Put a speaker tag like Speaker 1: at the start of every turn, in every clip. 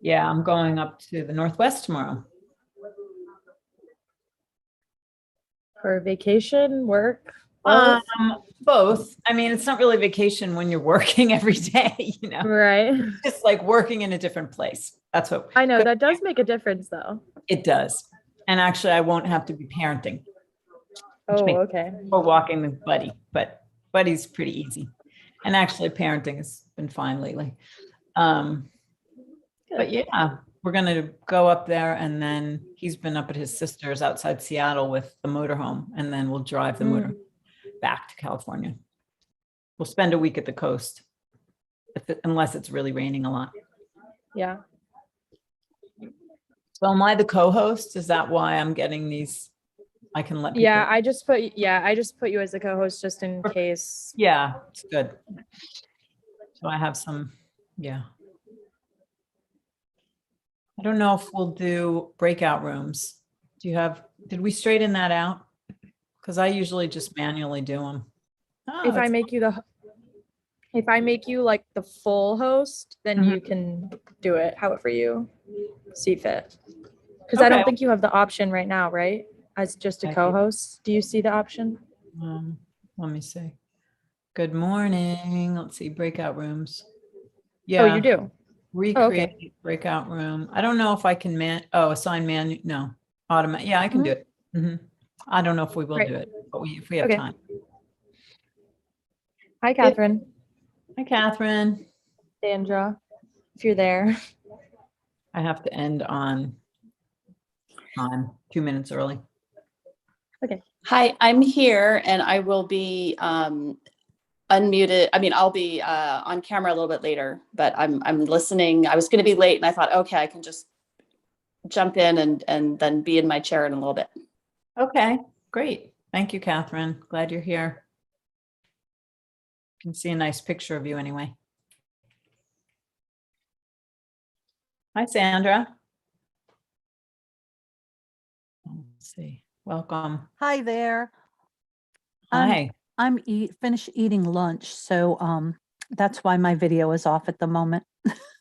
Speaker 1: Yeah, I'm going up to the Northwest tomorrow.
Speaker 2: For vacation, work, both?
Speaker 1: Both. I mean, it's not really vacation when you're working every day,
Speaker 2: Right.
Speaker 1: It's like working in a different place. That's what
Speaker 2: I know that does make a difference though.
Speaker 1: it does. And actually, I won't have to be parenting.
Speaker 2: Oh, okay.
Speaker 1: Or walking with Buddy, but Buddy's pretty easy. And actually, parenting has been fine lately. But yeah, we're going to go up there, and then he's been up at his sister's outside Seattle with the motorhome, and then we'll drive the motor back to California. We'll spend a week at the coast, unless it's really raining a lot.
Speaker 2: Yeah.
Speaker 1: So am I the co-host? Is that why I'm getting these? I can let people.
Speaker 2: Yeah, I just put you as the co-host just in case.
Speaker 1: Yeah, it's good. So I have some, yeah. I don't know if we'll do breakout rooms. Did we straighten that out? Because I usually just manually do them.
Speaker 2: If I make you like the full host, then you can do it however you see fit. Because I don't think you have the option right now, right? As just a co-host. Do you see the option?
Speaker 1: Let me see. Good morning. Let's see, breakout rooms. Yeah.
Speaker 2: Oh, you do?
Speaker 1: Recreate breakout room. I don't know if I can assign no, automatic. Yeah, I can do it. I don't know if we will do it, but if we have time.
Speaker 2: Hi, Catherine.
Speaker 1: Hi, Catherine.
Speaker 2: Sandra, if you're there.
Speaker 1: I have to end on 2 minutes early.
Speaker 3: Okay. Hi, I'm here and I will be unmuted. I mean, I'll be on camera a little bit later, but I'm listening. I was going to be late and I thought, okay, I can just jump in and then be in my chair in a little bit.
Speaker 1: Okay, great. Thank you, Catherine. Glad you're here. Can see a nice picture of you anyway. Hi, Sandra. Let's see. Welcome.
Speaker 4: Hi there.
Speaker 1: Hi.
Speaker 4: I'm finished eating lunch, so that's why my video is off at the moment.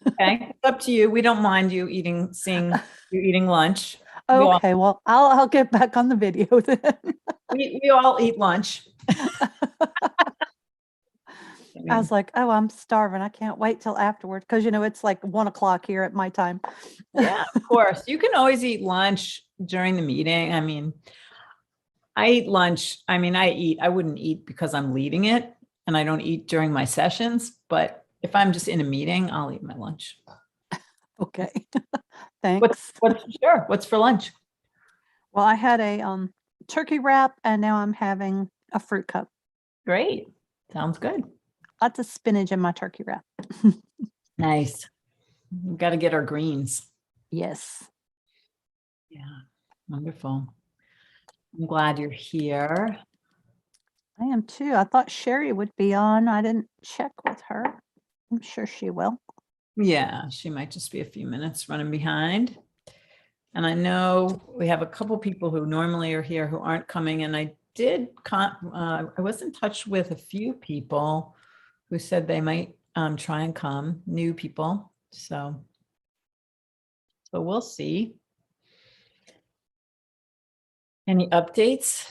Speaker 1: Okay, it's up to you. We don't mind you seeing you eating lunch.
Speaker 4: Okay, well, I'll get back on the video then.
Speaker 1: We all eat lunch.
Speaker 4: I was like, oh, I'm starving. I can't wait till afterwards because it's like 1 o'clock here at my time.
Speaker 1: Yeah, of course. You can always eat lunch during the meeting. I mean, I eat lunch. I mean, I wouldn't eat because I'm leading it and I don't eat during my sessions, but if I'm just in a meeting, I'll eat my lunch.
Speaker 4: Okay. Thanks.
Speaker 1: What's for lunch?
Speaker 4: Well, I had a turkey wrap and now I'm having a fruit cup.
Speaker 1: Great. Sounds good.
Speaker 4: Lots of spinach in my turkey wrap.
Speaker 1: Nice. We've got to get our greens.
Speaker 4: Yes.
Speaker 1: Yeah. Wonderful. I'm glad you're here.
Speaker 4: I am too. I thought Sherry would be on. I didn't check with her. I'm sure she will.
Speaker 1: Yeah, she might just be a few minutes running behind. And I know we have a couple people who normally are here who aren't coming. And I was in touch with a few people who said they might try and come, new people. So we'll see. Any updates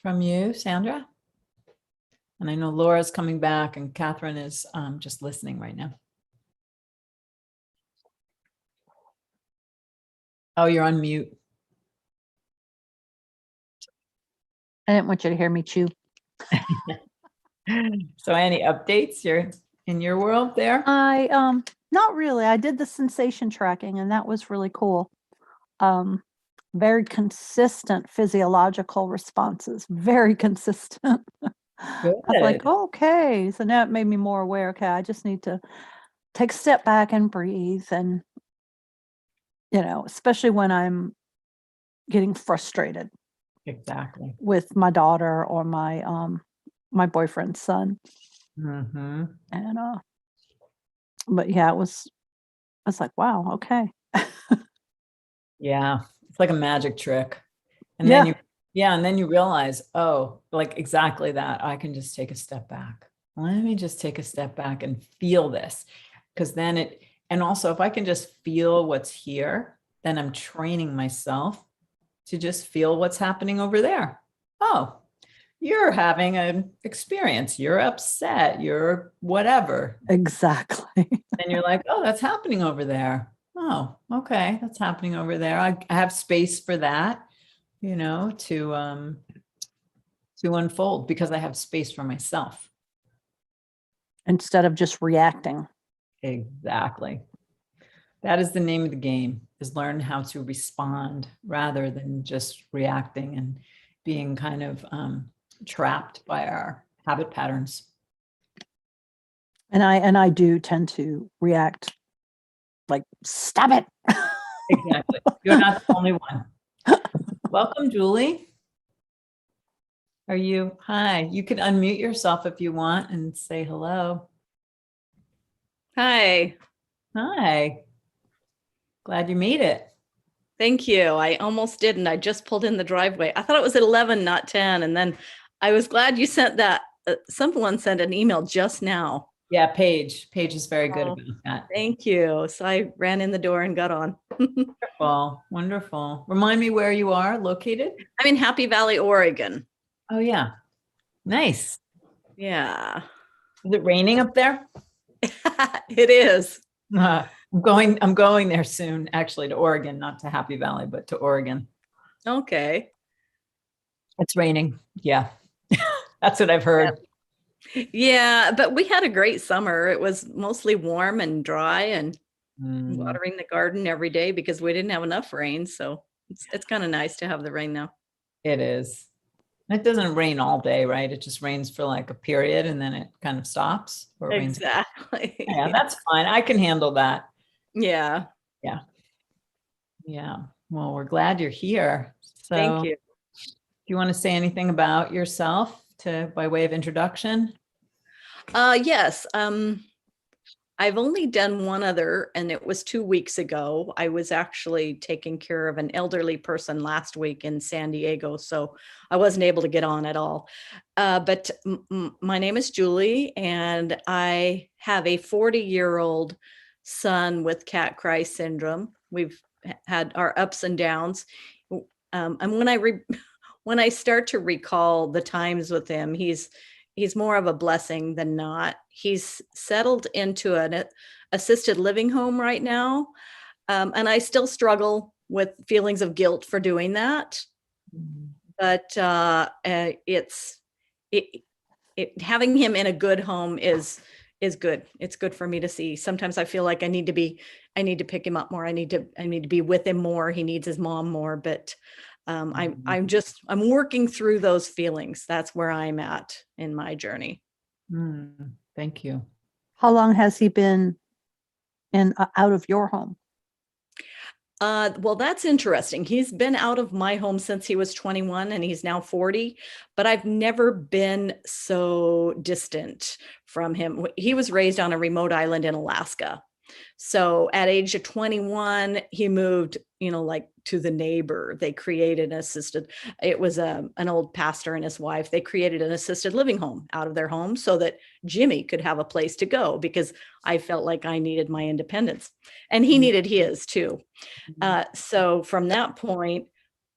Speaker 1: from you, Sandra? And I know Laura's coming back and Catherine is just listening right now. Oh, you're on mute.
Speaker 4: I didn't want you to hear me chew.
Speaker 1: So any updates in your world there?
Speaker 4: Not really. I did the sensation tracking and that was really cool. Very consistent physiological responses, very consistent.
Speaker 1: Good.
Speaker 4: I was like, okay. So now it made me more aware. Okay, I just need to take a step back and breathe. And, especially when I'm getting frustrated.
Speaker 1: Exactly.
Speaker 4: With my daughter or my boyfriend's son.
Speaker 1: Mm-hmm.
Speaker 4: And but yeah, I was like, wow, okay.
Speaker 1: Yeah, it's like a magic trick. And
Speaker 4: yeah.
Speaker 1: Then you realize, oh, like exactly that. I can just take a step back. Let me just take a step back and feel this. Because then And also, if I can just feel what's here, then I'm training myself to just feel what's happening over there. Oh, you're having an experience. You're upset. You're whatever.
Speaker 4: Exactly.
Speaker 1: And you're like, oh, that's happening over there. Oh, okay, that's happening over there. I have space for that, to unfold because I have space for myself.
Speaker 4: Instead of just reacting.
Speaker 1: Exactly. That is the name of the game, is learn how to respond rather than just reacting and being kind of trapped by our habit patterns.
Speaker 4: And I do tend to react like, stop it.
Speaker 1: Exactly. You're not the only one. Welcome, Julie. Hi, you can unmute yourself if you want and say hello.
Speaker 5: Hi,
Speaker 1: Hi. Glad you made it.
Speaker 5: thank you. I almost didn't. I just pulled in the driveway. I thought it was at 11, not 10. And then I was glad you sent that. Someone sent an email just now.
Speaker 1: Yeah, Paige. Paige is very good
Speaker 5: Oh,
Speaker 1: about that.
Speaker 5: Thank you. So I ran in the door and got on.
Speaker 1: Wonderful. Wonderful. Remind me where you are located.
Speaker 5: I'm in Happy Valley, Oregon.
Speaker 1: Oh, yeah. Nice.
Speaker 5: Yeah,
Speaker 1: Is it raining up there?
Speaker 5: it is.
Speaker 1: I'm going there soon, actually, to Oregon, not to Happy Valley, but to Oregon.
Speaker 5: Okay.
Speaker 1: It's raining. Yeah. That's what I've heard.
Speaker 5: Yeah, but we had a great summer. It was mostly warm and dry and
Speaker 1: Mm,
Speaker 5: watering the garden every day because we didn't have enough rain. So it's kind of nice to have the rain now.
Speaker 1: it is. It doesn't rain all day, right? It just rains for like a period and then it kind of stops. Or it rains.
Speaker 5: Exactly.
Speaker 1: Yeah, that's fine. I can handle that.
Speaker 5: Yeah.
Speaker 1: Yeah. Well, we're glad you're here. So
Speaker 5: Thank you.
Speaker 1: do you want to say anything about yourself by way of introduction?
Speaker 5: Yes. I've only done one other, and it was 2 weeks ago. I was actually taking care of an elderly person last week in San Diego, so I wasn't able to get on at all. But my name is Julie, and I have a 40-year-old son with cat cry syndrome. We've had our ups and downs. And when I start to recall the times with him, he's more of a blessing than not. He's settled into an assisted living home right now. And I still struggle with feelings of guilt for doing that. But having him in a good home is good. It's good for me to see. Sometimes I feel like I need to pick him up more. I need to be with him more. He needs his mom more, but I'm working through those feelings. That's where I'm at in my journey.
Speaker 1: Thank you.
Speaker 4: How long has he been out of your home?
Speaker 5: Well, that's interesting. He's been out of my home since he was 21 and he's now 40, but I've never been so distant from him. He was raised on a remote island in Alaska. So at age of 21, he moved, like to the neighbor. They created it was an old pastor and his wife. They created an assisted living home out of their home so that Jimmy could have a place to go because I felt like I needed my independence and he needed his too. So from that point,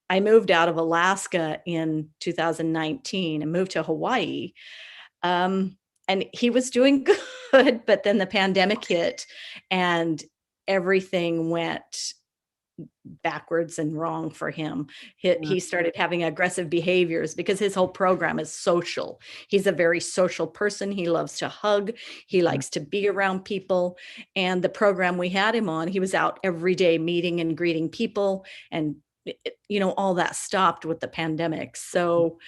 Speaker 5: I moved out of Alaska in 2019 and moved to Hawaii. And he was doing good, but then the pandemic hit and everything went backwards and wrong for him. He started having aggressive behaviors because his whole program is social. He's a very social person. He loves to hug. He likes to be around people. And the program we had him on, he was out every day meeting and greeting people. And all that stopped with the pandemic. So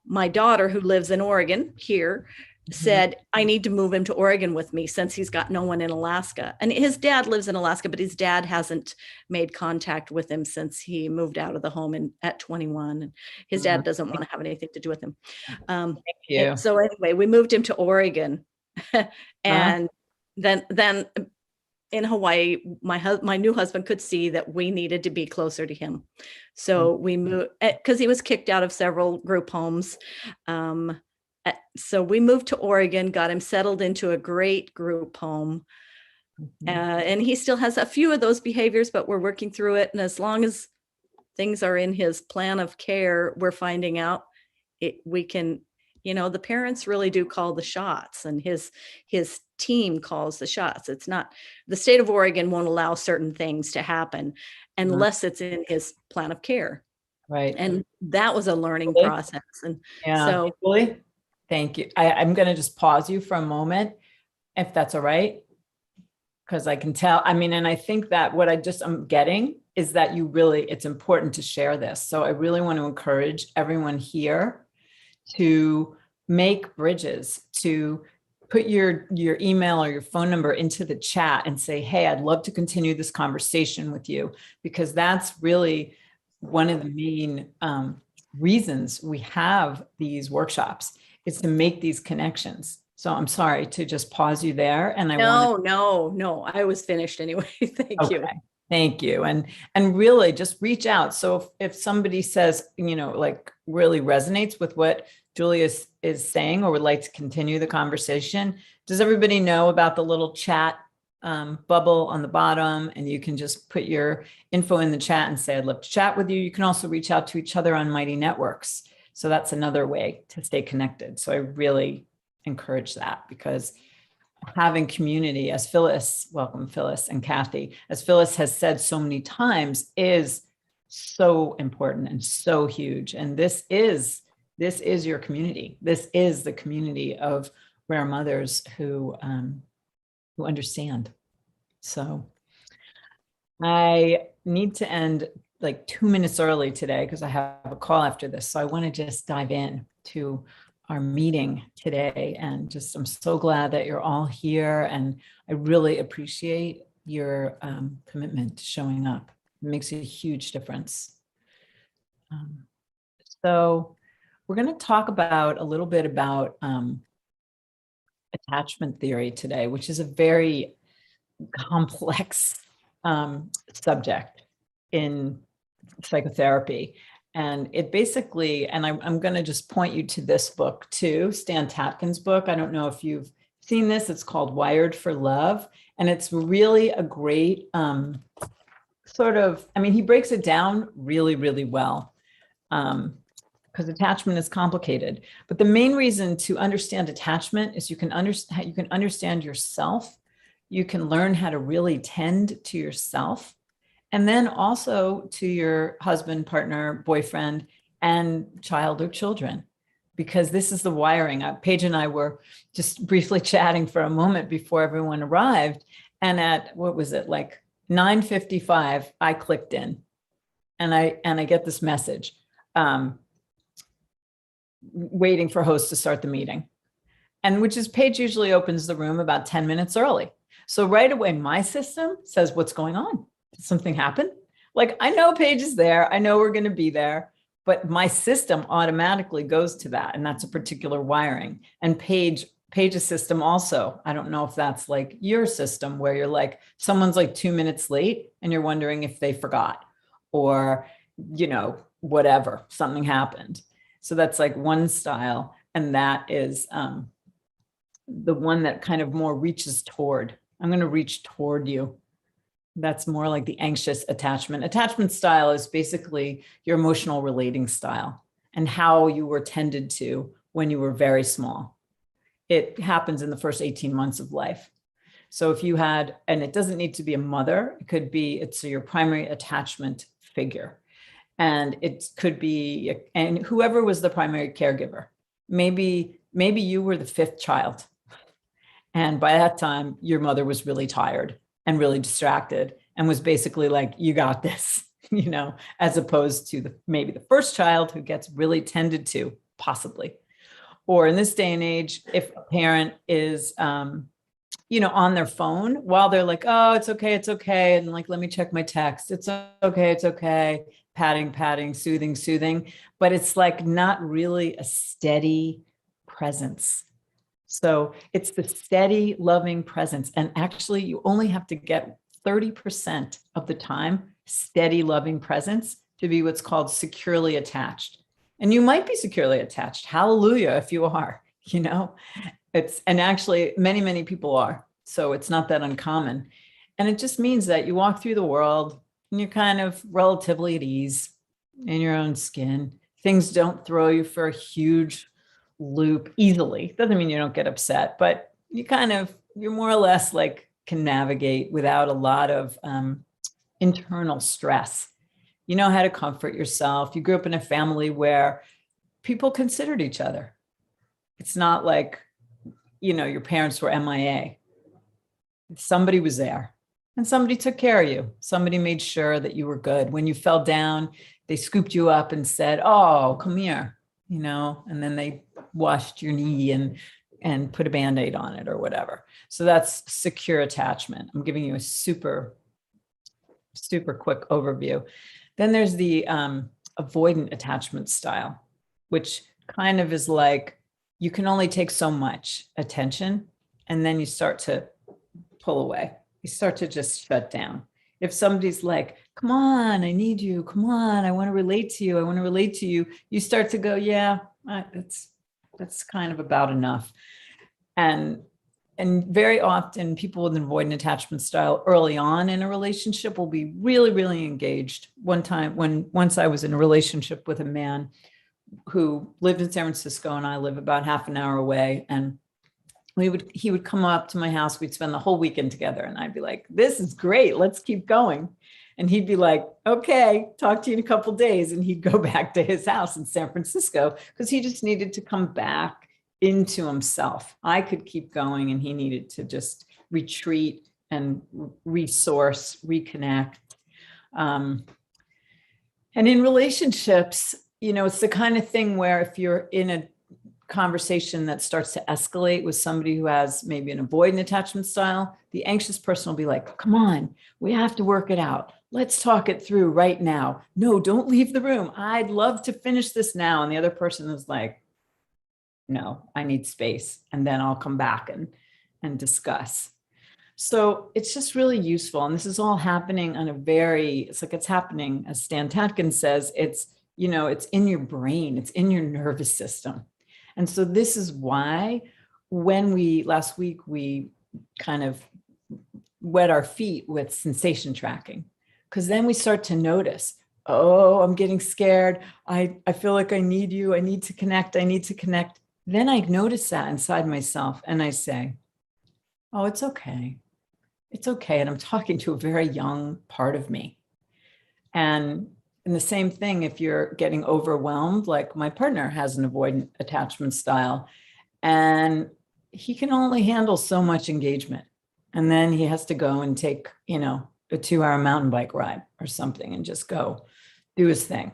Speaker 5: my daughter, who lives in Oregon here, said, I need to move him to Oregon with me since he's got no one in Alaska. And his dad lives in Alaska, but his dad hasn't made contact with him since he moved out of the home at 21. And his dad doesn't want to have anything to do with him.
Speaker 1: Thank you.
Speaker 5: So anyway, we moved him to Oregon. And then in Hawaii, my new husband could see that we needed to be closer to him. So we moved because he was kicked out of several group homes. So we moved to Oregon, got him settled into a great group home. And he still has a few of those behaviors, but we're working through it. And as long as things are in his plan of care, we're finding out we can, the parents really do call the shots, and his team calls the shots. It's not, the state of Oregon won't allow certain things to happen unless it's in his plan of care.
Speaker 1: Right.
Speaker 5: And that was a learning
Speaker 1: Really?
Speaker 5: process. And
Speaker 1: Yeah.
Speaker 5: so
Speaker 1: Really? Thank you. I'm going to just pause you for a moment, if that's all right. Because I can tell, and I think that what I'm getting is that it's important to share this. So I really want to encourage everyone here to make bridges, to put your email or your phone number into the chat and say, hey, I'd love to continue this conversation with you, because that's really one of the main reasons we have these workshops, is to make these connections. So I'm sorry to just pause you there. And
Speaker 5: no, I was finished anyway. Thank you.
Speaker 1: Thank you. And really just reach out. So if somebody says, like really resonates with what Julia is saying, or would like to continue the conversation, does everybody know about the little chat bubble on the bottom? And you can just put your info in the chat and say, I'd love to chat with you. You can also reach out to each other on Mighty Networks. So that's another way to stay connected. So I really encourage that, because having community, as Phyllis, welcome Phyllis and Kathy, as Phyllis has said so many times, is so important and so huge. And this is your community. This is the community of rare mothers who understand. So I need to end like 2 minutes early today because I have a call after this. So I want to just dive in to our meeting today, and I'm so glad that you're all here, and I really appreciate your commitment to showing up. It makes a huge difference. So we're going to talk about a little bit about attachment theory today, which is a very complex subject in psychotherapy. And it basically, and I'm going to just point you to this book too, Stan Tatkin's book. I don't know if you've seen this. It's called Wired for Love. And it's really a great he breaks it down really, really well, because attachment is complicated. But the main reason to understand attachment is you can understand yourself. You can learn how to really tend to yourself. And then also to your husband, partner, boyfriend, and child or children, because this is the wiring. Paige and I were just briefly chatting for a moment before everyone arrived. And at, what was it, like 9:55, I clicked in and I get this message, waiting for host to start the meeting. And which is, Paige usually opens the room about 10 minutes early. So right away, my system says, what's going on? Did something happen? Like, I know Paige is there. I know we're going to be there, but my system automatically goes to that. And that's a particular wiring. And Paige's system also, I don't know if that's like your system, where you're like, someone's like 2 minutes late and you're wondering if they forgot, or, whatever, something happened. So that's like one style. And that is the one that kind of more reaches toward, I'm going to reach toward you. That's more like the anxious attachment. Attachment style is basically your emotional relating style and how you were tended to when you were very small. It happens in the first 18 months of life. So if you had, and it doesn't need to be a mother, it could be, it's your primary attachment figure. And it could be, and whoever was the primary caregiver, maybe you were the fifth child. And by that time, your mother was really tired and really distracted and was basically like, you got this, as opposed to maybe the first child who gets really tended to, possibly. Or in this day and age, if a parent is, on their phone while they're like, oh, it's okay. And like, let me check my text. It's okay. Patting, soothing. But it's like not really a steady presence. So it's the steady, loving presence. And actually, you only have to get 30% of the time steady, loving presence to be what's called securely attached. And you might be securely attached. Hallelujah, if you are, and actually many, many people are. So it's not that uncommon. And it just means that you walk through the world and you're kind of relatively at ease in your own skin. Things don't throw you for a huge loop easily. Doesn't mean you don't get upset, but you're more or less like can navigate without a lot of internal stress. You know how to comfort yourself. You grew up in a family where people considered each other. It's not like, your parents were MIA. Somebody was there and somebody took care of you. Somebody made sure that you were good. When you fell down, they scooped you up and said, "Oh, come here," and then they washed your knee and put a Band-Aid on it or whatever. So that's secure attachment. I'm giving you a super, super quick overview. Then there's the avoidant attachment style, which kind of is like, you can only take so much attention and then you start to pull away. You start to just shut down. If somebody's like, "Come on, I need you. Come on, I want to relate to you. I want to relate to you." You start to go, "Yeah, that's kind of about enough." And very often people with an avoidant attachment style early on in a relationship will be really, really engaged. Once I was in a relationship with a man who lived in San Francisco and I live about half an hour away. And he would come up to my house. We'd spend the whole weekend together. And I'd be like, "This is great. Let's keep going." And he'd be like, "Okay, talk to you in a couple of days." And he'd go back to his house in San Francisco because he just needed to come back into himself. I could keep going and he needed to just retreat and resource, reconnect. And in relationships, it's the kind of thing where if you're in a conversation that starts to escalate with somebody who has maybe an avoidant attachment style, the anxious person will be like, "Come on, we have to work it out. Let's talk it through right now. No, don't leave the room. I'd love to finish this now." And the other person is like, "No, I need space. And then I'll come back and discuss." So it's just really useful. And this is all happening on it's happening, as Stan Tatkin says, it's in your brain, it's in your nervous system. And so this is why last week, we kind of wet our feet with sensation tracking, because then we start to notice, "Oh, I'm getting scared. I feel like I need you. I need to connect. I need to connect." Then I notice that inside myself and I say, "Oh, it's okay. It's okay." And I'm talking to a very young part of me. And the same thing, if you're getting overwhelmed, like my partner has an avoidant attachment style, and he can only handle so much engagement. And then he has to go and take, a 2-hour mountain bike ride or something and just go do his thing.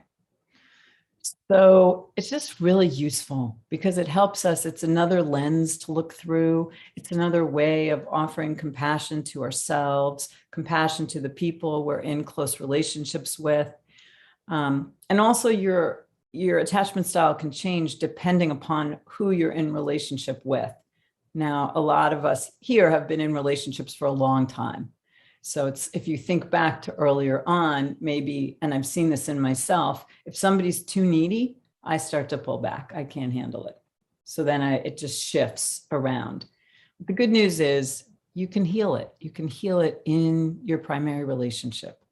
Speaker 1: So it's just really useful because it helps us. It's another lens to look through. It's another way of offering compassion to ourselves, compassion to the people we're in close relationships with. And also your attachment style can change depending upon who you're in relationship with. Now, a lot of us here have been in relationships for a long time. So if you think back to earlier on, maybe, and I've seen this in myself, if somebody's too needy, I start to pull back. I can't handle it. So then it just shifts around. The good news is you can heal it. You can heal it in your primary relationship.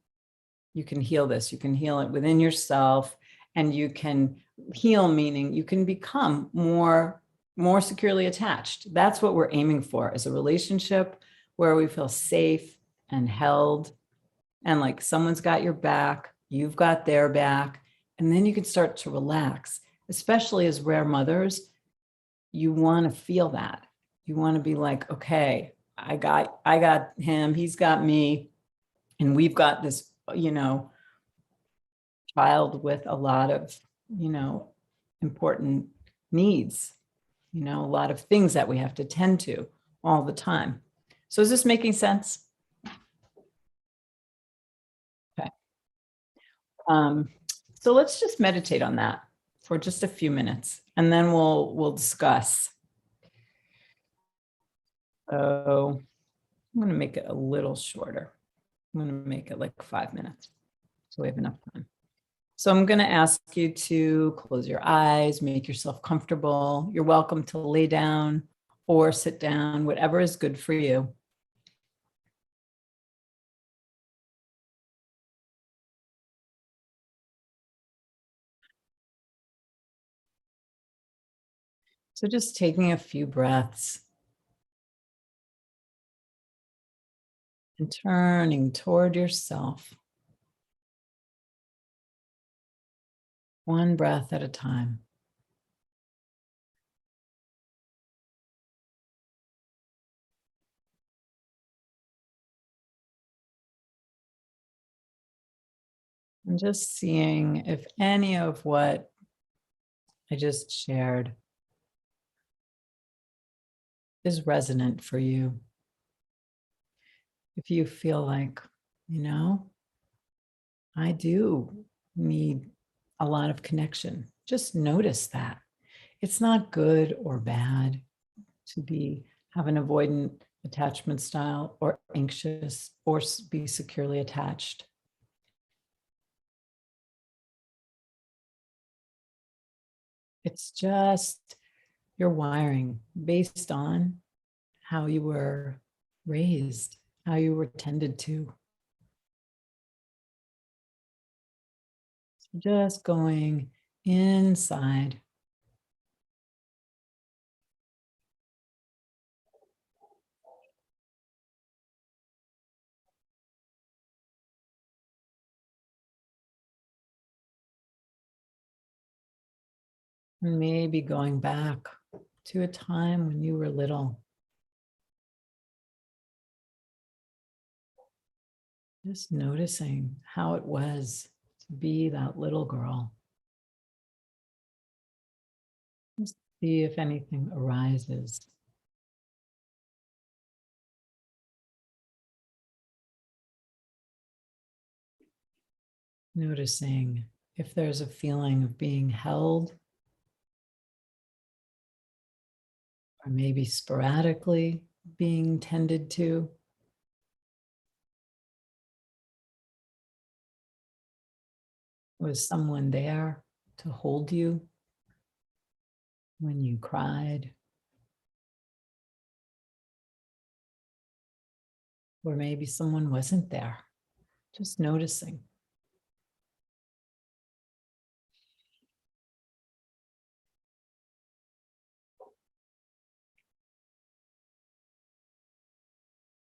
Speaker 1: You can heal this. You can heal it within yourself, and you can heal, meaning you can become more securely attached. That's what we're aiming for, is a relationship where we feel safe and held, and like someone's got your back, you've got their back, and then you can start to relax. Especially as rare mothers, you want to feel that. You want to be like, "Okay, I got him, he's got me, and we've got this, child with a lot of, important needs, a lot of things that we have to tend to all the time." So is this making sense? Okay. So let's just meditate on that for just a few minutes, and then we'll discuss. So I'm going to make it a little shorter. I'm going to make it like 5 minutes, so we have enough time. So I'm going to ask you to close your eyes, make yourself comfortable. You're welcome to lay down or sit down, whatever is good for you. So just taking a few breaths and turning toward yourself, one breath at a time. And just seeing if any of what I just shared is resonant for you. If you feel like, I do need a lot of connection, just notice that. It's not good or bad to have an avoidant attachment style or anxious or be securely attached. It's just your wiring based on how you were raised, how you were tended to. So just going inside. And maybe going back to a time when you were little. Just noticing how it was to be that little girl. Just see if anything arises. Noticing if there's a feeling of being held, or maybe sporadically being tended to. Was someone there to hold you when you cried? Or maybe someone wasn't there, just noticing.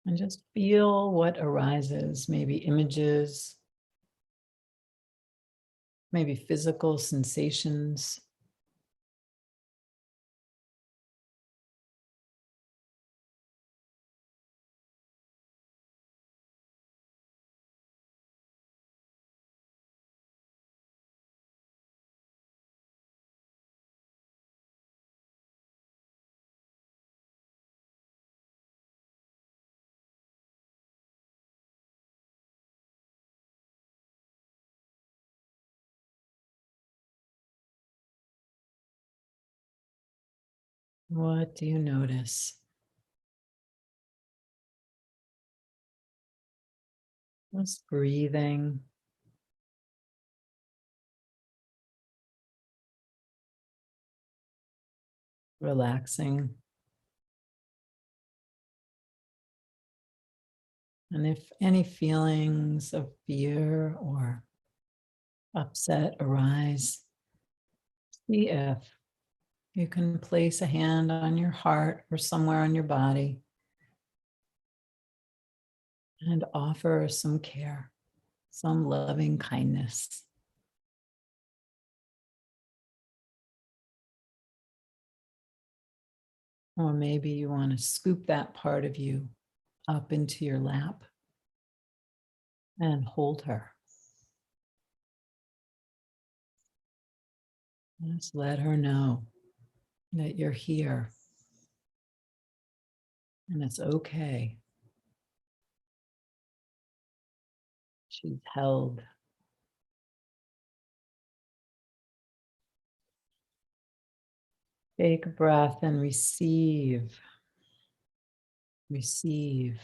Speaker 1: And just feel what arises, maybe images, maybe physical sensations. What do you notice? Just breathing. Relaxing. And if any feelings of fear or upset arise, see if you can place a hand on your heart or somewhere on your body and offer some care, some loving kindness. Or maybe you want to scoop that part of you up into your lap and hold her. Just let her know that you're here and it's okay. She's held. Take a breath and receive. Receive.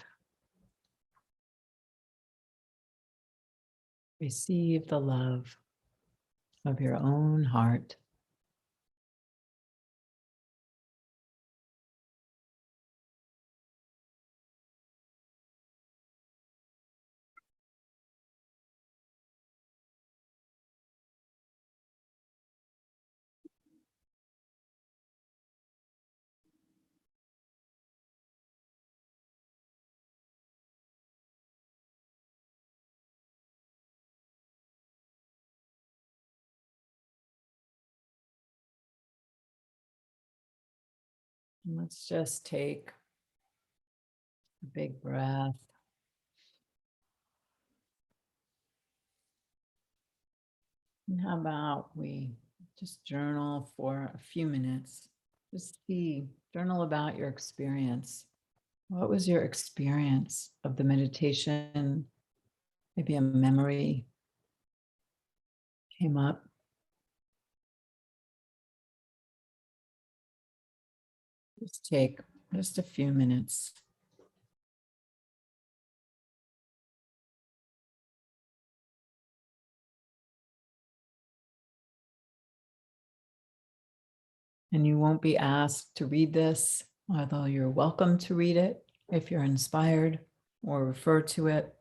Speaker 1: Receive the love of your own heart. Let's just take a big breath. And how about we just journal for a few minutes? Just journal about your experience. What was your experience of the meditation? Maybe a memory came up. Just take just a few minutes. And you won't be asked to read this, although you're welcome to read it if you're inspired or refer to it.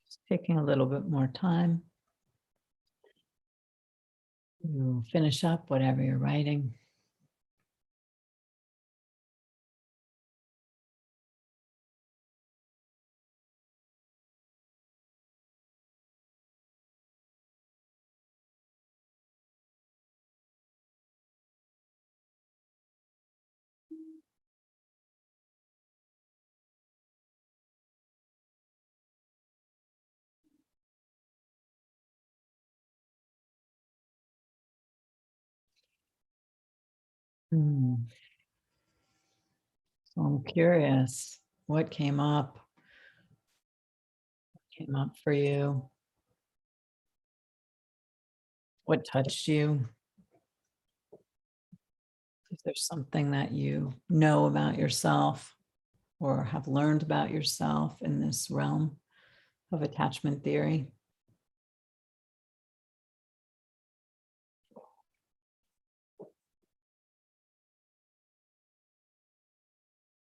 Speaker 1: Just taking a little bit more time to finish up whatever you're writing. So I'm curious, what came up? Came up for you? What touched you? If there's something that you know about yourself or have learned about yourself in this realm of attachment theory.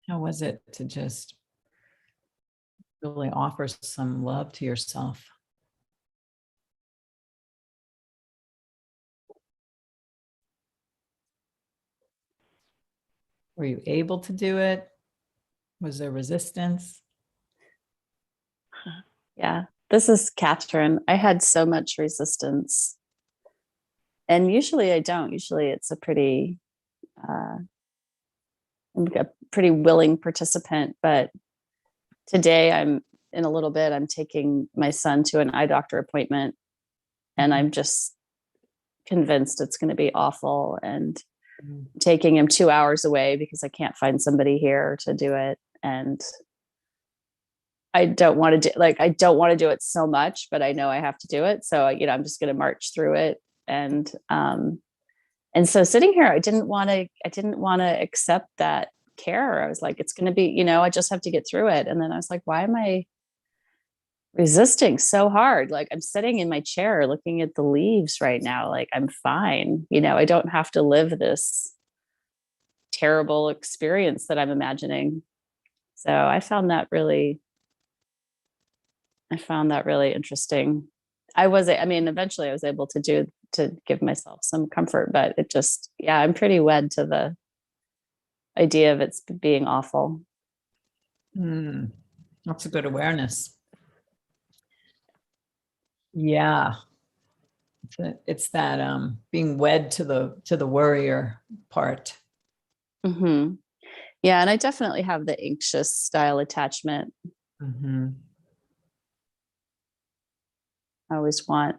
Speaker 1: How was it to just really offer some love to yourself? Were you able to do it? Was there resistance?
Speaker 3: Yeah, this is Catherine. I had so much resistance. And usually I don't. Usually it's I'm a pretty willing participant. But today in a little bit, I'm taking my son to an eye doctor appointment. And I'm just convinced it's going to be awful. And taking him 2 hours away because I can't find somebody here to do it. And I don't want to do it so much, but I know I have to do it. So, I'm just going to march through it. And so sitting here, I didn't want to accept that care. I was like, it's going to be, I just have to get through it. And then I was like, why am I resisting so hard? Like, I'm sitting in my chair looking at the leaves right now. Like, I'm fine. I don't have to live this terrible experience that I'm imagining. So I found that really interesting. Eventually I was able to give myself some comfort, but it just, I'm pretty wed to the idea of it's being awful.
Speaker 1: That's a good awareness. Yeah. It's that being wed to the worrier part.
Speaker 3: Mm-hmm. Yeah. And I definitely have the anxious style attachment.
Speaker 1: Mm-hmm.
Speaker 3: I always want,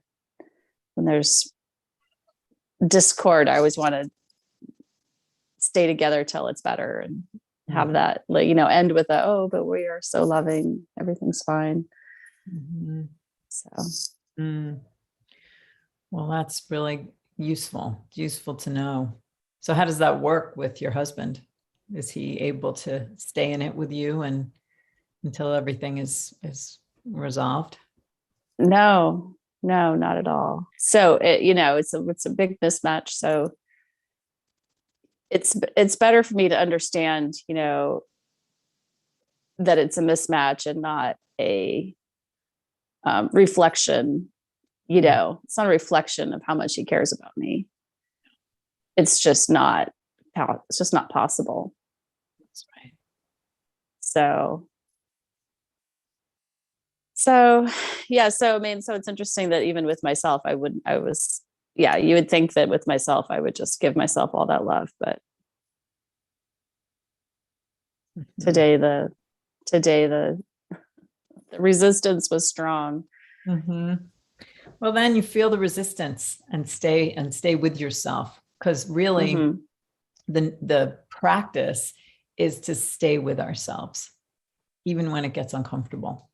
Speaker 3: when there's discord, I always want to stay together till it's better and have that, end with but we are so loving. Everything's fine.
Speaker 1: Mm-hmm.
Speaker 3: So.
Speaker 1: Well, that's really useful to know. So how does that work with your husband? Is he able to stay in it with you and until everything is resolved?
Speaker 3: No, not at all. So it's a big mismatch. So it's better for me to understand, that it's a mismatch and not a reflection. It's not a reflection of how much he cares about me. It's just not possible.
Speaker 1: That's right.
Speaker 3: So it's interesting that even with myself, you would think that with myself, I would just give myself all that love. But today the resistance was strong.
Speaker 1: Mm-hmm. Well, then you feel the resistance and stay with yourself. Because really the practice is to stay with ourselves, even when it gets uncomfortable.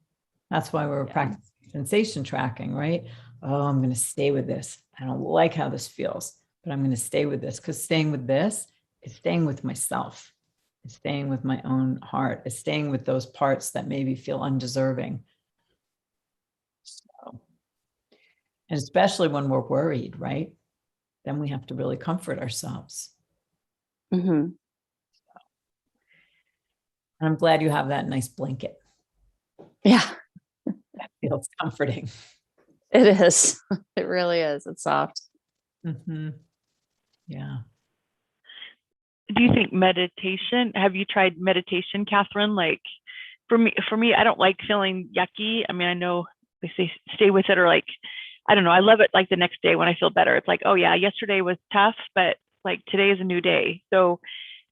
Speaker 1: That's why we're practicing sensation tracking, right? Oh, I'm going to stay with this. I don't like how this feels, but I'm going to stay with this, because staying with this is staying with myself. It's staying with my own heart. It's staying with those parts that maybe feel undeserving. So, and especially when we're worried, right? Then we have to really comfort ourselves.
Speaker 3: Mm-hmm.
Speaker 1: And I'm glad you have that nice blanket.
Speaker 3: Yeah.
Speaker 1: That feels comforting.
Speaker 3: It is. It really is. It's soft.
Speaker 1: Mm-hmm. Yeah.
Speaker 6: Do you think meditation? Have you tried meditation, Catherine? Like for me, I don't like feeling yucky. I mean, I know they say stay with it, or like, I don't know. I love it. Like the next day when I feel better, it's like, oh yeah, yesterday was tough, but like today is a new day. So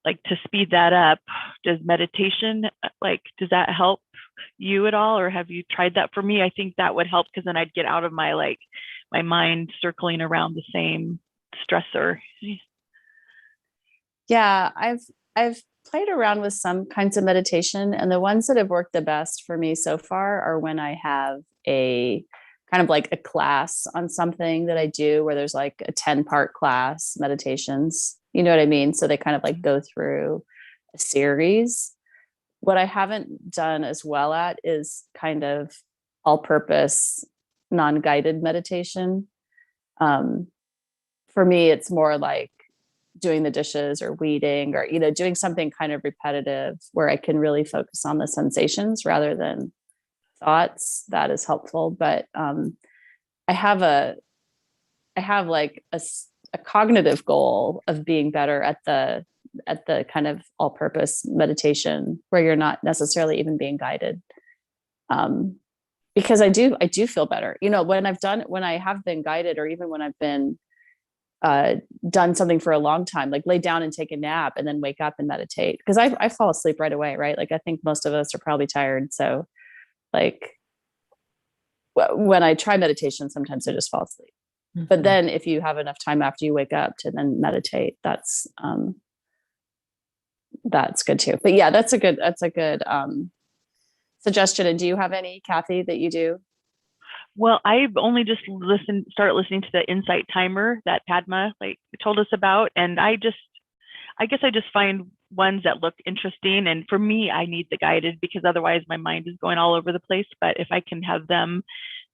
Speaker 6: like to speed that up, does meditation, does that help you at all? Or have you tried that? For me, I think that would help, because then I'd get out of my mind circling around the same stressor.
Speaker 3: Yeah, I've played around with some kinds of meditation, and the ones that have worked the best for me so far are when I have a kind of like a class on something that I do, where there's like a 10-part class meditations. You know what I mean? So they kind of like go through a series. What I haven't done as well at is kind of all-purpose non-guided meditation. For me, it's more like doing the dishes or weeding, or doing something kind of repetitive where I can really focus on the sensations rather than thoughts. That is helpful. But I have like a cognitive goal of being better at the kind of all-purpose meditation where you're not necessarily even being guided. Because I do feel better, when I have been guided, or even when I've been done something for a long time, like lay down and take a nap and then wake up and meditate, because I fall asleep right away, right? Like I think most of us are probably tired. So like when I try meditation, sometimes I just fall asleep. But
Speaker 1: Mhm.
Speaker 3: then if you have enough time after you wake up to then meditate, that's good too. But yeah, that's a good suggestion. And do you have any, Kathy, that you do?
Speaker 6: Well, I've only just started listening to the insight timer that Padma like told us about. And I guess I just find ones that look interesting. And for me, I need the guided because otherwise my mind is going all over the place. But if I can have them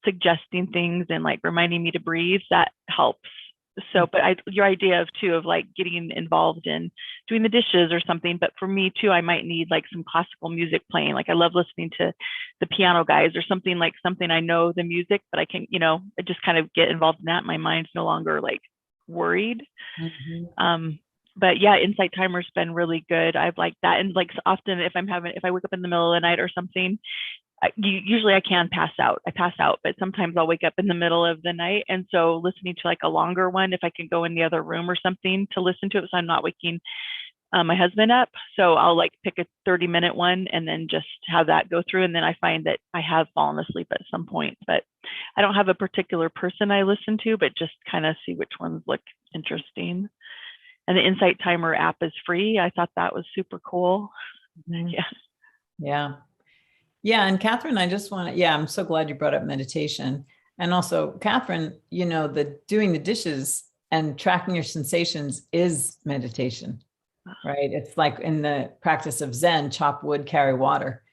Speaker 6: suggesting things and like reminding me to breathe, that helps. So, but your idea of like getting involved in doing the dishes or something. But for me too, I might need like some classical music playing. Like I love listening to the piano guys or something I know the music, but I can, I just kind of get involved in that. My mind's no longer like worried.
Speaker 1: Mhm.
Speaker 6: But yeah, insight timer's been really good. I've liked that. And like so often if I wake up in the middle of the night or something, usually I can pass out. I pass out, but sometimes I'll wake up in the middle of the night. And so listening to like a longer one, if I can go in the other room or something to listen to it, so I'm not waking my husband up. So I'll like pick a 30-minute one and then just have that go through. And then I find that I have fallen asleep at some point, but I don't have a particular person I listen to, but just kind of see which ones look interesting. And the Insight Timer app is free. I thought that was super cool.
Speaker 1: Mhm.
Speaker 6: Yeah.
Speaker 1: Yeah. Yeah. And Catherine, I'm so glad you brought up meditation. And also, Catherine, the doing the dishes and tracking your sensations is meditation, right? It's like in the practice of Zen, chop wood, carry water.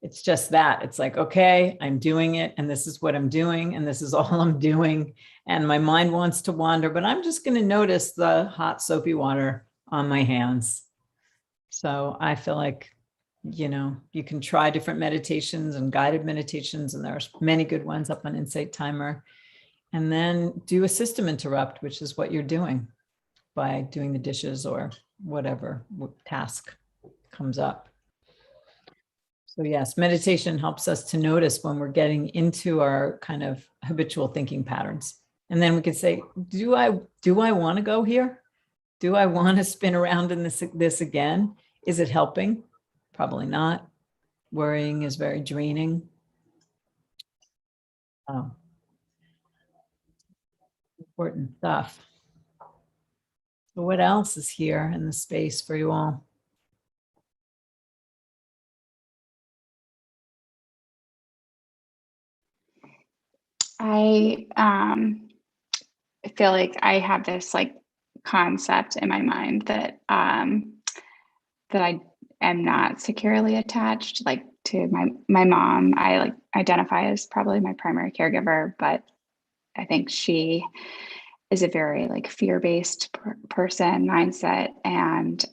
Speaker 1: It's just that. It's like, okay, I'm doing it, and this is what I'm doing, and this is all I'm doing. And my mind wants to wander, but I'm just going to notice the hot, soapy water on my hands. So I feel like, you can try different meditations and guided meditations, and there's many good ones up on Insight Timer. And then do a system interrupt, which is what you're doing by doing the dishes or whatever task comes up. So yes, meditation helps us to notice when we're getting into our kind of habitual thinking patterns. And then we can say, do I want to go here? Do I want to spin around in this again? Is it helping? Probably not. Worrying is very draining. Oh, important stuff. So what else is here in the space for you all?
Speaker 7: I feel like I have this like concept in my mind that that I am not securely attached like to my mom. I like identify as probably my primary caregiver, but I think she is a very like fear-based person mindset and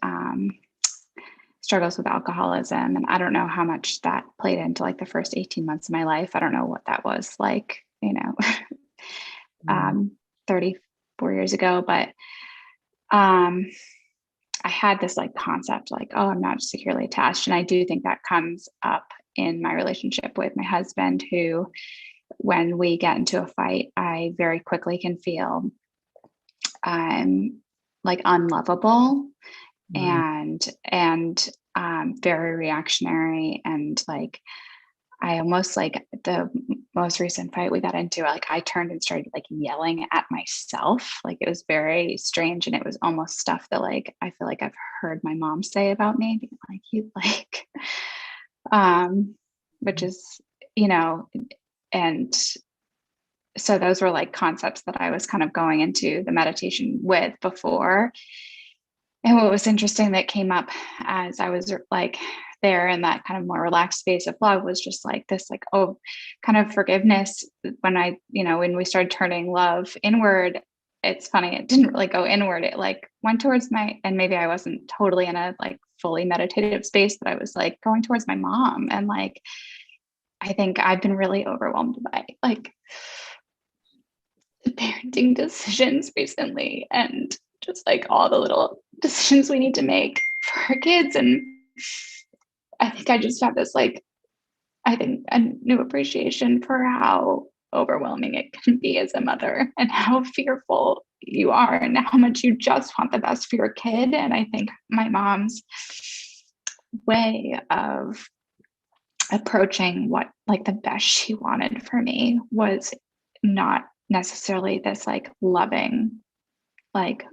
Speaker 7: struggles with alcoholism. And I don't know how much that played into like the first 18 months of my life. I don't know what that was like, 34 years ago, but I had this like concept like, oh, I'm not securely attached. And I do think that comes up in my relationship with my husband, who, when we get into a fight, I very quickly can feel like unlovable and very reactionary, and like I almost like the most recent fight we got into, like I turned and started like yelling at myself. Like it was very strange. And it was almost stuff that like, I feel like I've heard my mom say about me, being like, you like, which is, and so those were like concepts that I was kind of going into the meditation with before. And what was interesting that came up as I was like there in that kind of more relaxed space of love was just like this, like, oh, kind of forgiveness. When we started turning love inward, it's funny, it didn't really go inward. It like went towards and maybe I wasn't totally in a like fully meditative space, but I was like going towards my mom. And like, I think I've been really overwhelmed by like the parenting decisions recently, and just like all the little decisions we need to make for our kids. And I think I just have this like, I think a new appreciation for how overwhelming it can be as a mother, and how fearful you are, and how much you just want the best for your kid. And I think my mom's way of approaching what like the best she wanted for me was not necessarily this like loving, like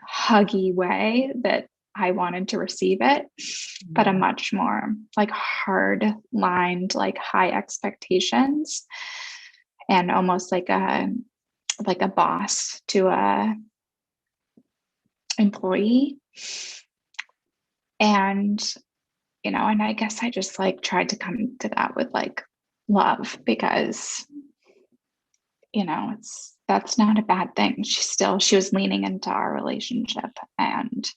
Speaker 7: huggy way that I wanted to receive it, but a much more like hard lined, like high expectations, and almost like a boss to a employee. And and I guess I just like tried to come to that with like love, because that's not a bad thing. She was leaning into our relationship, and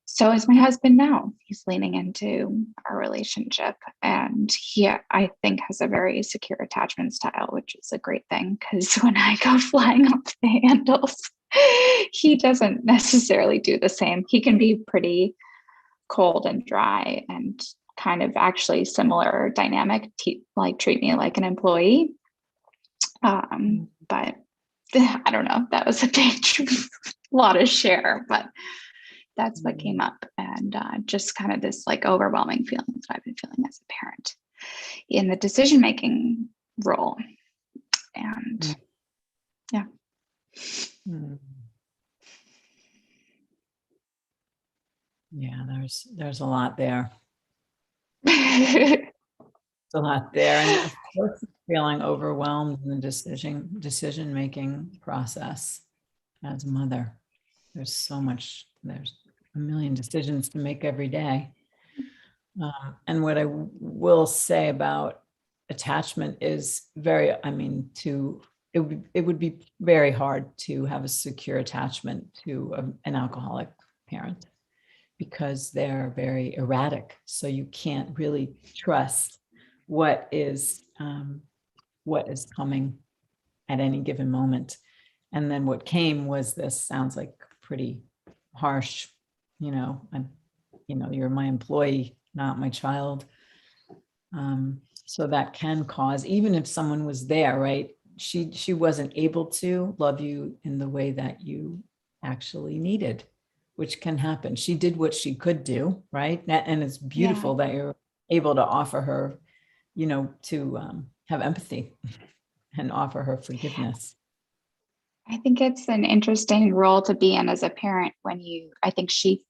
Speaker 7: so is my husband now. He's leaning into our relationship, and he, I think, has a very secure attachment style, which is a great thing, because when I go flying off the handles, he doesn't necessarily do the same. He can be pretty cold and dry and kind of actually similar dynamic, like treat me like an employee. But I don't know, that was a big lot of share, but that's what came up. And just kind of this like overwhelming feeling that I've been feeling as a parent in the decision-making role. And yeah.
Speaker 1: Yeah, there's a lot there. There's a lot there. And of course, feeling overwhelmed in the decision-making process as a mother. There's a million decisions to make every day. And what I will say about attachment is it would be very hard to have a secure attachment to an alcoholic parent, because they're very erratic. So you can't really trust what is coming at any given moment. And then what came was this sounds like pretty harsh, you're my employee, not my child. So that can cause, even if someone was there, right? She wasn't able to love you in the way that you actually needed, which can happen. She did what she could do, right? And it's beautiful that you're able to offer her, to have empathy and offer her forgiveness.
Speaker 7: I think it's an interesting role to be in as a parent I think she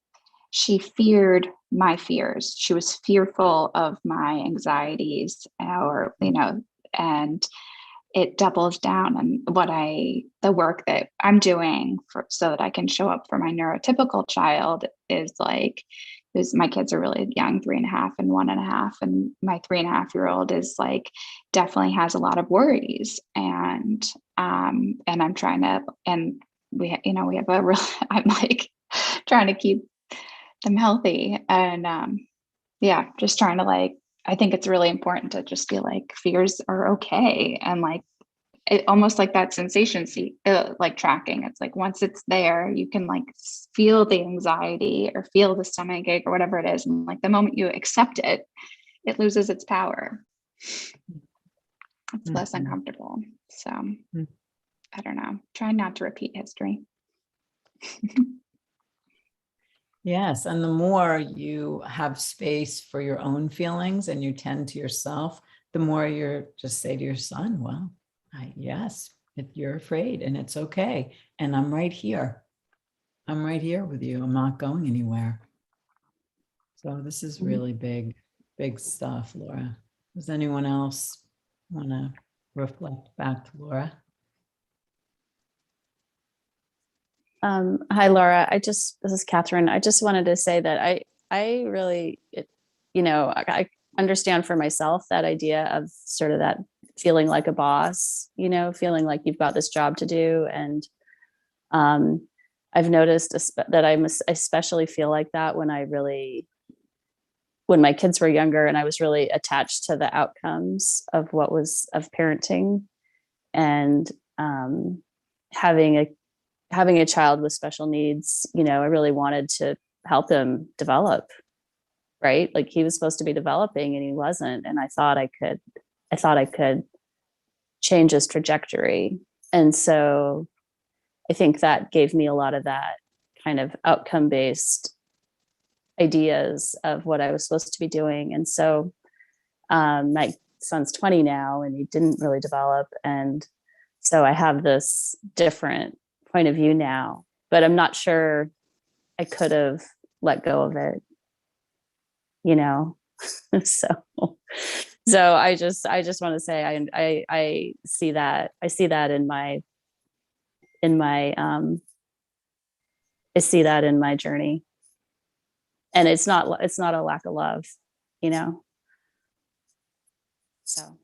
Speaker 7: feared my fears. She was fearful of my anxieties, and it doubles down on the work that I'm doing so that I can show up for my neurotypical child is like, my kids are really young, 3.5 and 1.5. And my 3.5-year-old is like, definitely has a lot of worries. And I'm trying to, and we have I'm like trying to keep them healthy. And just trying to like, I think it's really important to just be like, fears are okay. And like, almost like that sensation like tracking. It's like, once it's there, you can like feel the anxiety or feel the stomach ache or whatever it is. And like the moment you accept it, it loses its power. It's less uncomfortable. So I don't know, try not to repeat history.
Speaker 1: Yes. And the more you have space for your own feelings and you tend to yourself, the more you're just say to your son, well, yes, you're afraid and it's okay. And I'm right here. I'm right here with you. I'm not going anywhere. So this is really big, big stuff, Laura. Does anyone else want to reflect back to Laura?
Speaker 3: Hi, Laura. This is Catherine. I just wanted to say that I really, I understand for myself that idea of sort of that feeling like a boss, feeling like you've got this job to do. And I've noticed that I especially feel like that when my kids were younger and I was really attached to the outcomes of of parenting, and having a child with special needs, I really wanted to help him develop, right? Like he was supposed to be developing and he wasn't. And I thought I could change his trajectory. And so I think that gave me a lot of that kind of outcome-based ideas of what I was supposed to be doing. And so my son's 20 now and he didn't really develop. And So I have this different point of view now, but I'm not sure I could have let go of it, you know? so I just want to say I see that in my I see that in my journey, and it's not a lack of love, you know. So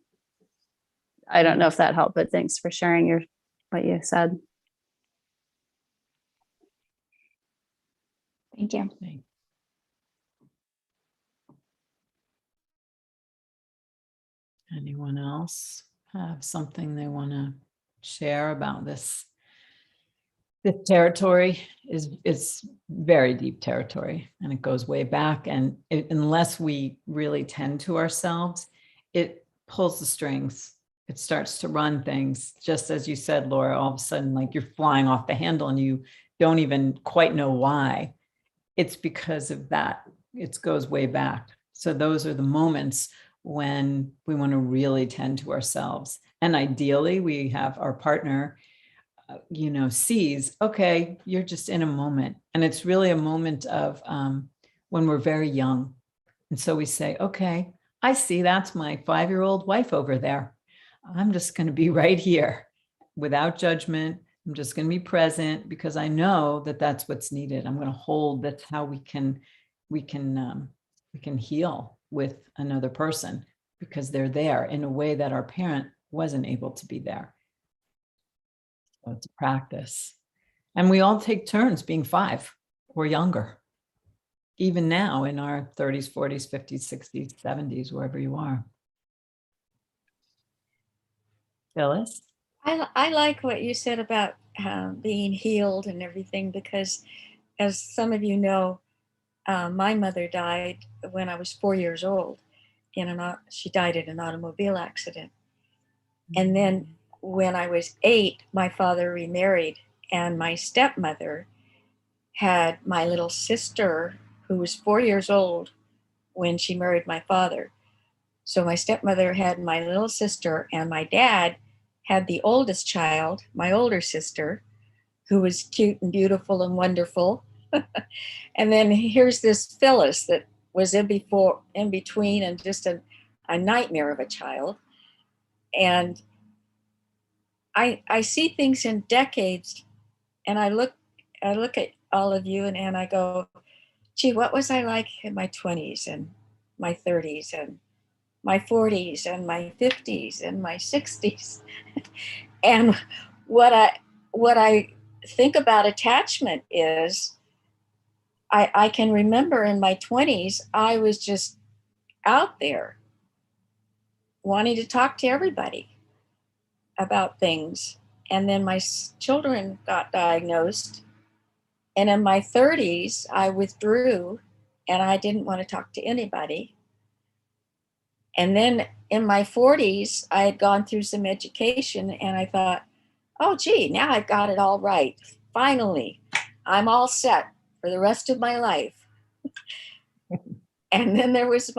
Speaker 3: I don't know if that helped, but thanks for sharing what you said.
Speaker 7: Thank you.
Speaker 1: Anyone else have something they want to share about this? This territory is very deep territory, and it goes way back. And unless we really tend to ourselves, it pulls the strings. It starts to run things, just as you said, Laura. All of a sudden, like you're flying off the handle, and you don't even quite know why. It's because of that. It goes way back. So those are the moments when we want to really tend to ourselves. And ideally, we have our partner, sees, okay, you're just in a moment. And it's really a moment of when we're very young. And so we say, okay, I see that's my 5-year-old wife over there. I'm just going to be right here without judgment. I'm just going to be present because I know that that's what's needed. I'm going to hold. That's how we can heal with another person, because they're there in a way that our parent wasn't able to be there. So it's a practice. And we all take turns being 5 or younger, even now in our 30s, 40s, 50s, 60s, 70s, wherever you are. Phyllis?
Speaker 8: I like what you said about being healed and everything, because as some of you know, my mother died when I was 4 years old. She died in an automobile accident. And then when I was 8, my father remarried, and my stepmother had my little sister, who was 4 years old when she married my father. So my stepmother had my little sister, and my dad had the oldest child, my older sister, who was cute and beautiful and wonderful. And then here's this Phyllis that was in between, and just a nightmare of a child. And I see things in decades, and I look at all of you, and I go, gee, what was I like in my 20s and my 30s and my 40s and my 50s and my 60s? And what I think about attachment is, I can remember in my 20s, I was just out there wanting to talk to everybody about things. And then my children got diagnosed. And in my 30s, I withdrew and I didn't want to talk to anybody. And then in my 40s, I had gone through some education, and I thought, oh, gee, now I've got it all right. Finally, I'm all set for the rest of my life. And then there was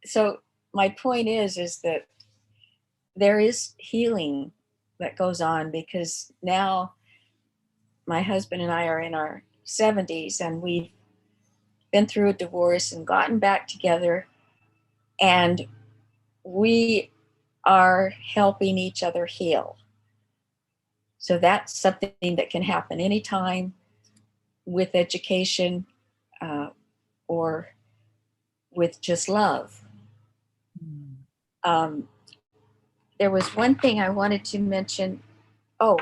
Speaker 8: so my point is that there is healing that goes on, because now my husband and I are in our 70s, and we've been through a divorce and gotten back together, and we are helping each other heal. So that's something that can happen anytime, with education or with just love. There was one thing I wanted to mention. Oh,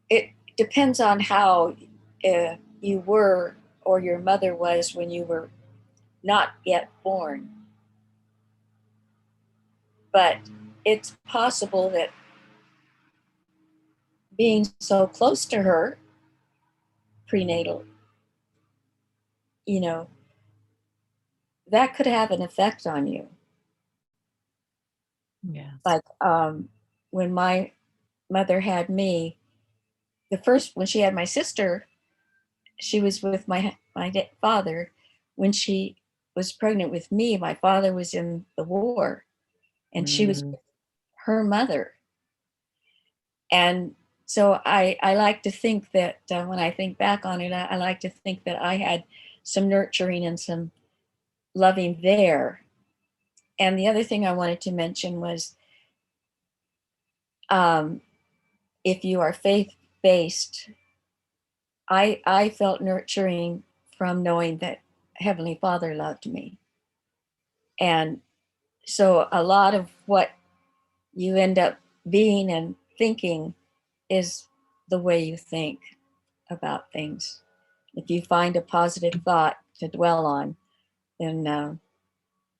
Speaker 8: it depends on how you were, or your mother was, when you were not yet born. But it's possible that being so close to her prenatal, that could have an effect on you.
Speaker 1: Yeah.
Speaker 8: Like when my mother had me, when she had my sister, she was with my father. When she was pregnant with me, my father was in the war, and she was with her mother. And so I like to think that when I think back on it, I like to think that I had some nurturing and some loving there. And the other thing I wanted to mention was if you are faith-based, I felt nurturing from knowing that Heavenly Father loved me. And so a lot of what you end up being and thinking is the way you think about things. If you find a positive thought to dwell on, then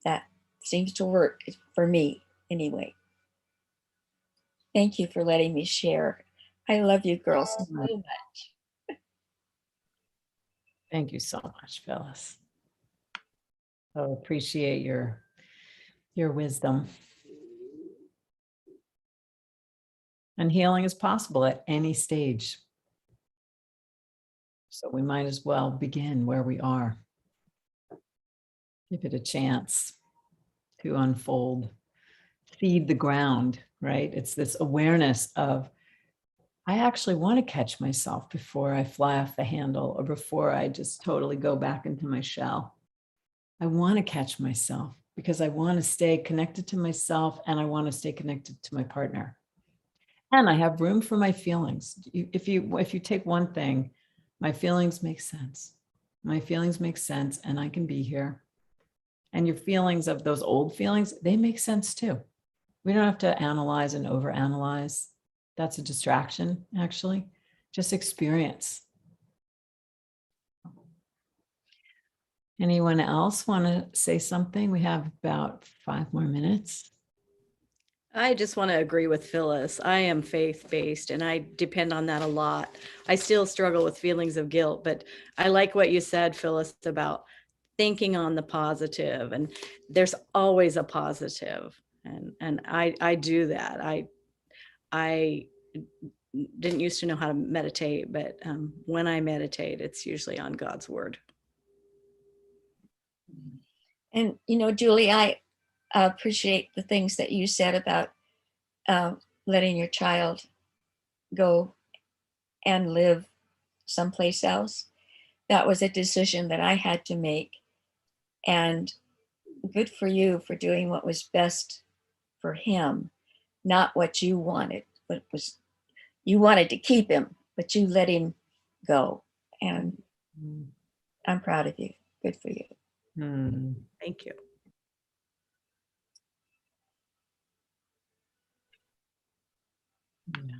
Speaker 8: that seems to work for me anyway. Thank you for letting me share. I love you girls so much.
Speaker 1: Thank you so much, Phyllis. I appreciate your wisdom. And healing is possible at any stage. So we might as well begin where we are. Give it a chance to unfold, feed the ground, right? It's this awareness of, I actually want to catch myself before I fly off the handle or before I just totally go back into my shell. I want to catch myself because I want to stay connected to myself and I want to stay connected to my partner. And I have room for my feelings. If you take one thing, my feelings make sense. My feelings make sense and I can be here. And your feelings of those old feelings, they make sense too. We don't have to analyze and overanalyze. That's a distraction, actually. Just experience. Anyone else want to say something? We have about 5 more minutes.
Speaker 5: I just want to agree with Phyllis. I am faith-based and I depend on that a lot. I still struggle with feelings of guilt, but I like what you said, Phyllis, about thinking on the positive, and there's always a positive. And I do that. I didn't used to know how to meditate, but when I meditate, it's usually on God's word.
Speaker 8: And, Julie, I appreciate the things that you said about letting your child go and live someplace else. That was a decision that I had to make. And good for you for doing what was best for him, not what you wanted, but you wanted to keep him, but you let him go. And I'm proud of you. Good for you.
Speaker 5: Thank you.
Speaker 1: Yeah.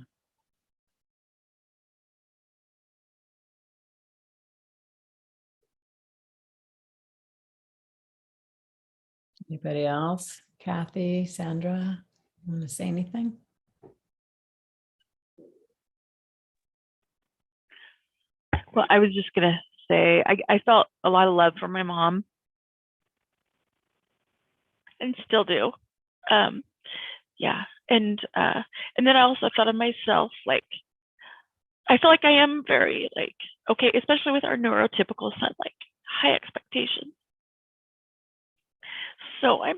Speaker 1: Anybody else? Kathy, Sandra, want to say anything?
Speaker 6: Well, I was just gonna say I felt a lot of love for my mom and still do. Yeah. And then I also thought of myself, like, I feel like I am very like, okay, especially with our neurotypical son, like high expectations. So I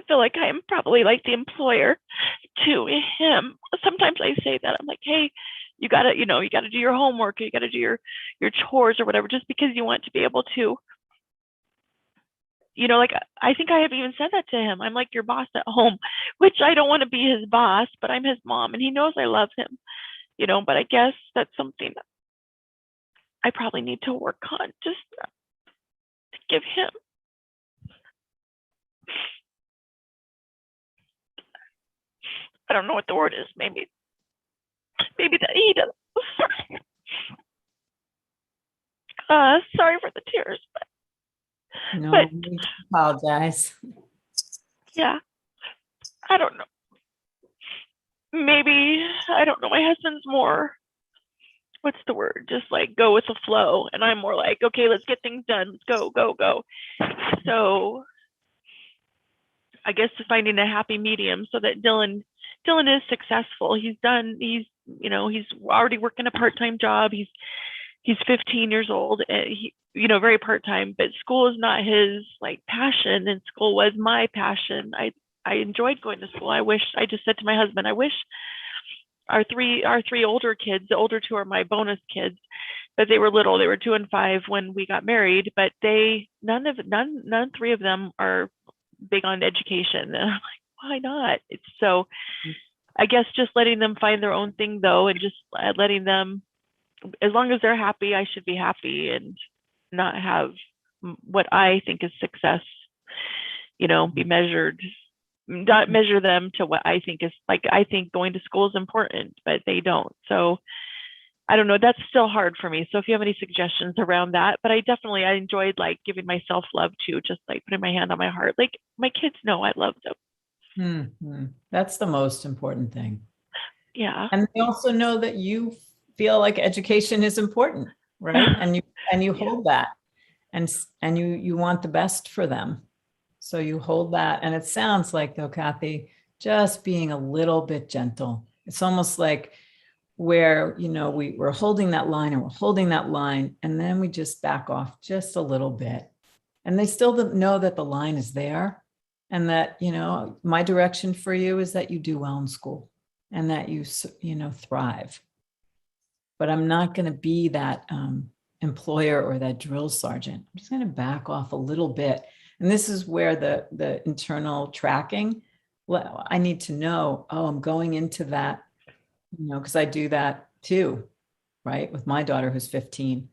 Speaker 6: feel like I am probably like the employer to him. Sometimes I say that I'm like, hey, you gotta do your homework, or you gotta do your chores or whatever, just because you want to be able to, like, I think I have even said that to him. I'm like your boss at home, which I don't want to be his boss, but I'm his mom and he knows I love him, but I guess that's something that I probably need to work on, just to give him I don't know what the word is. Maybe that he does. Sorry for the tears,
Speaker 1: No,
Speaker 6: but
Speaker 1: we apologize.
Speaker 6: yeah, I don't know. Maybe, I don't know. My husband's more, what's the word? Just like go with the flow. And I'm more like, okay, let's get things done. Let's go, go, go. So I guess finding a happy medium so that Dylan is successful. He's already working a part-time job. He's 15 years old. He, very part-time, but school is not his like passion, and school was my passion. I enjoyed going to school. I just said to my husband, I wish our three older kids, the older two are my bonus kids, but they were little. They were 2 and 5 when we got married, but none three of them are big on education. And I'm like, why not? It's so, I guess just letting them find their own thing though, and just letting them, as long as they're happy, I should be happy and not have what I think is success, be measured, not measure them to what I think is, like, I think going to school is important, but they don't. So I don't know, that's still hard for me. So if you have any suggestions around that, but I enjoyed like giving myself love too, just like putting my hand on my heart. Like my kids know I love them.
Speaker 1: That's the most important thing.
Speaker 6: Yeah.
Speaker 1: And they also know that you feel like education is important, right? And you hold that, and you want the best for them. So you hold that. And it sounds like, though, Kathy, just being a little bit gentle. It's almost like where, we're holding that line and we're holding that line, and then we just back off just a little bit. And they still know that the line is there, and that, my direction for you is that you do well in school and that you thrive. But I'm not going to be that employer or that drill sergeant. I'm just going to back off a little bit. And this is where the internal tracking, well, I need to know, I'm going into that, because I do that too, right? With my daughter who's 15.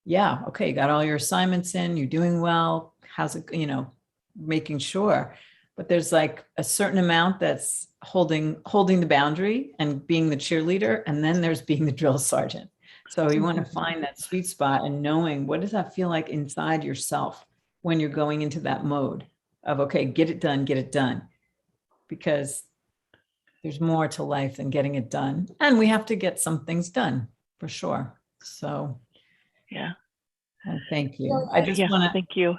Speaker 1: Yeah, okay, you got all your assignments in, you're doing well. How's it, making sure. But there's like a certain amount that's holding the boundary and being the cheerleader. And then there's being the drill sergeant. So you want to find that sweet spot and knowing, what does that feel like inside yourself when you're going into that mode of, okay, get it done. Because there's more to life than getting it done. And we have to get some things done for sure. So
Speaker 6: yeah.
Speaker 1: Thank you. I just want to,
Speaker 6: thank you.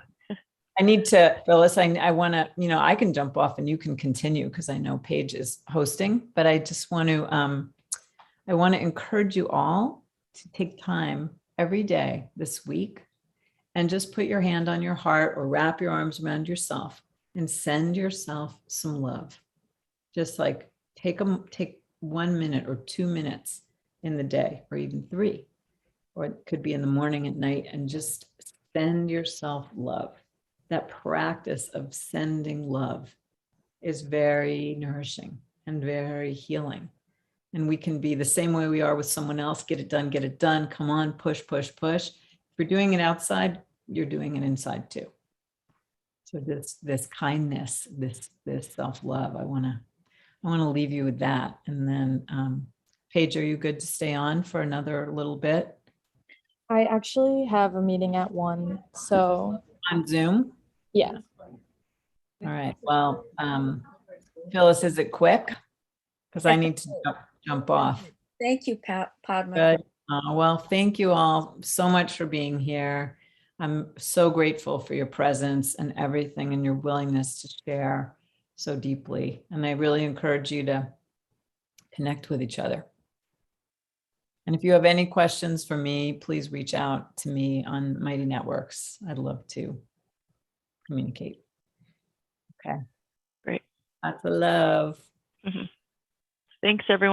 Speaker 1: I need to, Phyllis, I want to, I can jump off and you can continue because I know Paige is hosting, but I just want to, I want to encourage you all to take time every day this week and just put your hand on your heart or wrap your arms around yourself and send yourself some love. Just like take 1 minute or 2 minutes in the day, or even 3, or it could be in the morning, at night, and just send yourself love. That practice of sending love is very nourishing and very healing. And we can be the same way we are with someone else. Get it done. Come on, push. If you're doing it outside, you're doing it inside too. So this kindness, this self-love, I want to leave you with that. And then Paige, are you good to stay on for another little bit?
Speaker 2: I actually have a meeting at 1, so.
Speaker 1: On Zoom?
Speaker 2: Yeah.
Speaker 1: All right. Well, Phyllis, is it quick? Because I need to jump off.
Speaker 8: Thank you, Padma.
Speaker 1: Good. Well, thank you all so much for being here. I'm so grateful for your presence and everything and your willingness to share so deeply. And I really encourage you to connect with each other. And if you have any questions for me, please reach out to me on Mighty Networks. I'd love to communicate. Okay.
Speaker 6: Great.
Speaker 1: Lots of love.
Speaker 6: Thanks, everyone.